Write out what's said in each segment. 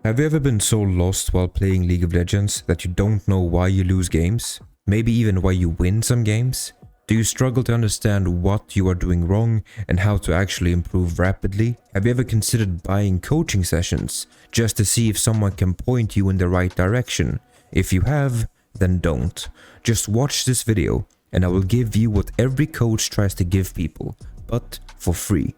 Have you ever been so lost while playing League of Legends that you don't know why you lose games? Maybe even why you win some games? Do you struggle to understand what you are doing wrong and how to actually improve rapidly? Have you ever considered buying coaching sessions just to see if someone can point you in the right direction? If you have, then don't. Just watch this video and I will give you what every coach tries to give people, but for free.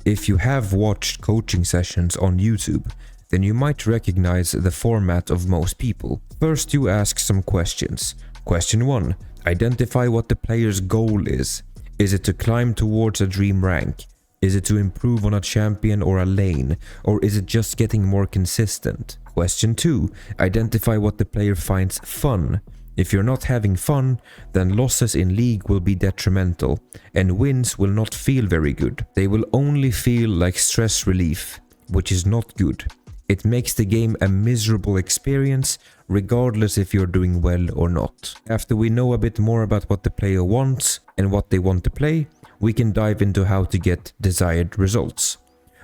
If you have watched coaching sessions on YouTube, then you might recognize the format of most people. First, you ask some questions. Question 1. Identify what the player's goal is. Is it to climb towards a dream rank? Is it to improve on a champion or a lane? Or is it just getting more consistent? Question 2. Identify what the player finds fun. If you're not having fun, then losses in League will be detrimental, and wins will not feel very good. They will only feel like stress relief, which is not good. It makes the game a miserable experience, regardless if you're doing well or not. After we know a bit more about what the player wants and what they want to play, we can dive into how to get desired results.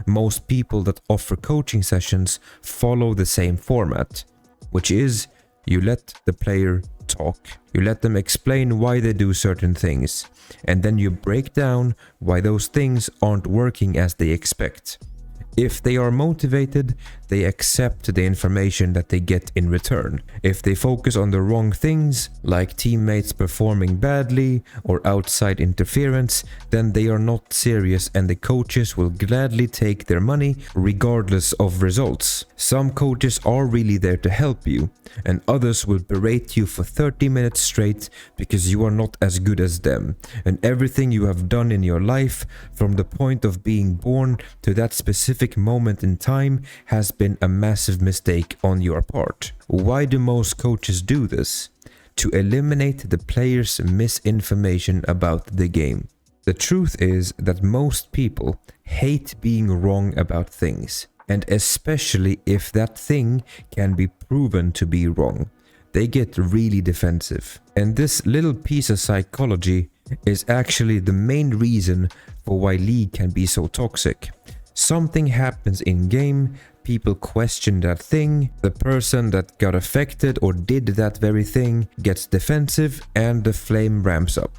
Most people that offer coaching sessions follow the same format, which is you let the player talk. You let them explain why they do certain things, and then you break down why those things aren't working as they expect. If they are motivated, they accept the information that they get in return. If they focus on the wrong things, like teammates performing badly or outside interference, then they are not serious and the coaches will gladly take their money regardless of results. Some coaches are really there to help you, and others will berate you for 30 minutes straight because you are not as good as them, and everything you have done in your life, from the point of being born to that specific moment in time, has been a massive mistake on your part. Why do most coaches do this? To eliminate the player's misinformation about the game. The truth is that most people hate being wrong about things, and especially if that thing can be proven to be wrong. They get really defensive. And this little piece of psychology is actually the main reason for why League can be so toxic. Something happens in game, people question that thing, the person that got affected or did that very thing gets defensive, and the flame ramps up.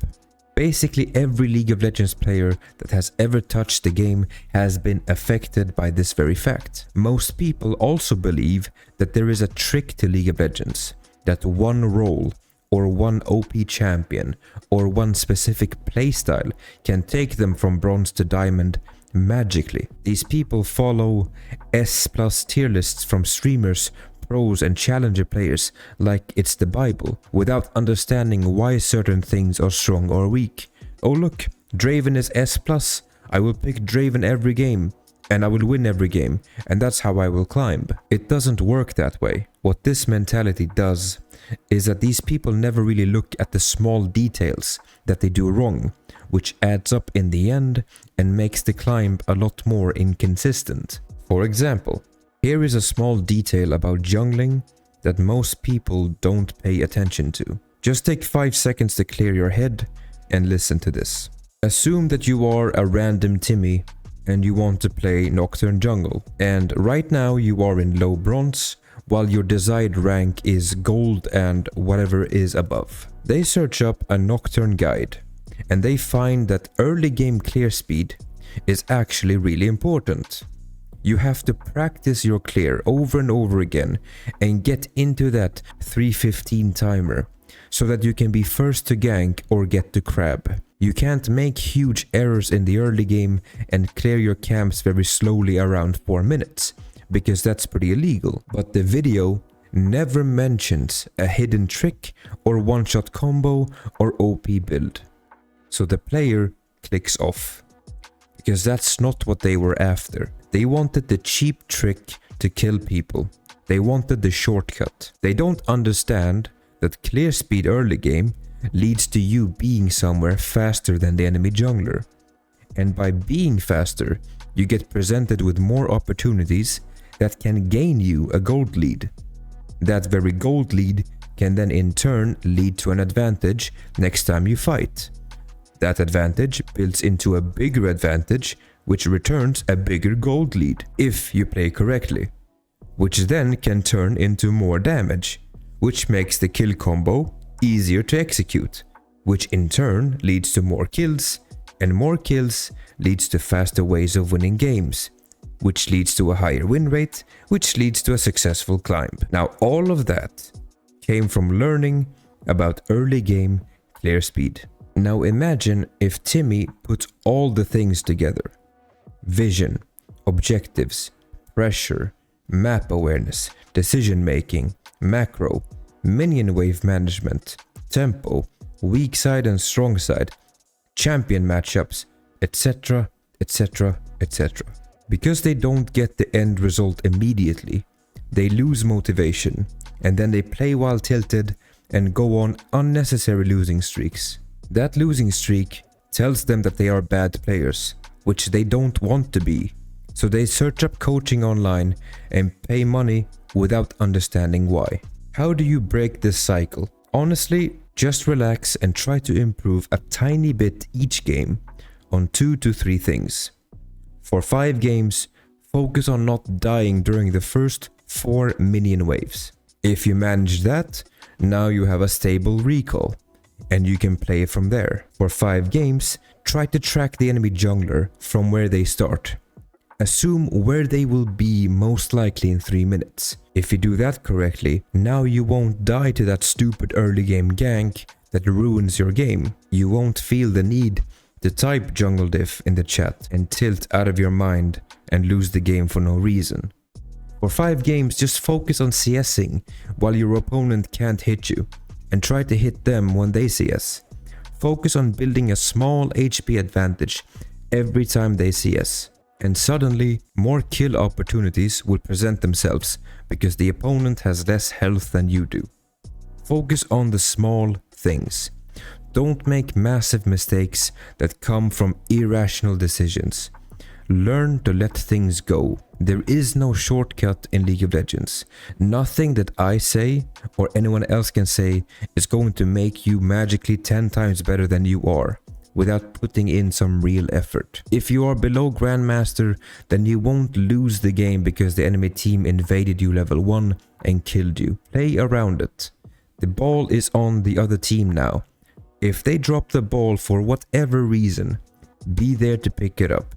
Basically every League of Legends player that has ever touched the game has been affected by this very fact. Most people also believe that there is a trick to League of Legends, that one role or one OP champion or one specific playstyle can take them from bronze to diamond magically. These people follow S+ tier lists from streamers, pros and challenger players like it's the Bible, without understanding why certain things are strong or weak. Oh look, Draven is S+, I will pick Draven every game, and I will win every game, and that's how I will climb. It doesn't work that way. What this mentality does is that these people never really look at the small details that they do wrong, which adds up in the end and makes the climb a lot more inconsistent. For example, here is a small detail about jungling that most people don't pay attention to. Just take 5 seconds to clear your head and listen to this. Assume that you are a random Timmy and you want to play Nocturne jungle, and right now you are in low bronze while your desired rank is gold and whatever is above. They search up a Nocturne guide and they find that early game clear speed is actually really important. You have to practice your clear over and over again and get into that 3:15 timer so that you can be first to gank or get to crab. You can't make huge errors in the early game and clear your camps very slowly around 4 minutes, because that's pretty illegal. But the video never mentions a hidden trick or one-shot combo or OP build. So the player clicks off, because that's not what they were after. They wanted the cheap trick to kill people. They wanted the shortcut. They don't understand that clear speed early game leads to you being somewhere faster than the enemy jungler. And by being faster, you get presented with more opportunities that can gain you a gold lead. That very gold lead can then in turn lead to an advantage next time you fight. That advantage builds into a bigger advantage, which returns a bigger gold lead if you play correctly. which then can turn into more damage, which makes the kill combo easier to execute, which in turn leads to more kills, and more kills leads to faster ways of winning games, which leads to a higher win rate, which leads to a successful climb. Now all of that came from learning about early game clear speed. Now imagine if Timmy puts all the things together: vision, objectives, pressure, map awareness, decision making, macro, minion wave management, tempo, weak side and strong side, champion matchups, etc, etc, etc. Because they don't get the end result immediately, they lose motivation, and then they play while tilted and go on unnecessary losing streaks. That losing streak tells them that they are bad players, which they don't want to be. So they search up coaching online and pay money without understanding why. How do you break this cycle? Honestly, just relax and try to improve a tiny bit each game on 2 to 3 things. For 5 games, focus on not dying during the first 4 minion waves. If you manage that, now you have a stable recall, and you can play from there. For 5 games, try to track the enemy jungler from where they start. Assume where they will be most likely in 3 minutes. If you do that correctly, now you won't die to that stupid early game gank that ruins your game. You won't feel the need to type jungle diff in the chat and tilt out of your mind and lose the game for no reason. For 5 games, just focus on CSing while your opponent can't hit you, and try to hit them when they CS. Focus on building a small HP advantage every time they CS, and suddenly more kill opportunities will present themselves because the opponent has less health than you do. Focus on the small things. Don't make massive mistakes that come from irrational decisions. Learn to let things go. There is no shortcut in League of Legends. Nothing that I say or anyone else can say is going to make you magically 10 times better than you are without putting in some real effort. If you are below Grandmaster, then you won't lose the game because the enemy team invaded you level 1 and killed you. Play around it. The ball is on the other team now. If they drop the ball for whatever reason, be there to pick it up.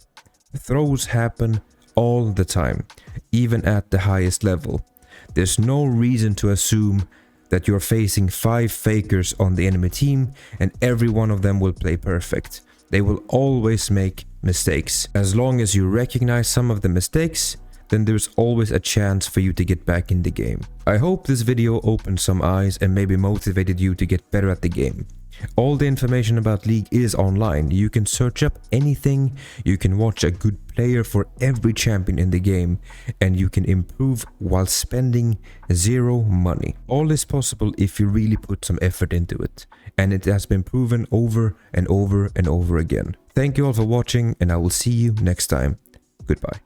Throws happen all the time, even at the highest level. There's no reason to assume that you're facing 5 fakers on the enemy team and every one of them will play perfect. They will always make mistakes. As long as you recognize some of the mistakes, then there's always a chance for you to get back in the game. I hope this video opened some eyes and maybe motivated you to get better at the game. All the information about League is online. You can search up anything, you can watch a good player for every champion in the game, and you can improve while spending 0 money. All is possible if you really put some effort into it, and it has been proven over and over and over again. Thank you all for watching, and I will see you next time. Goodbye.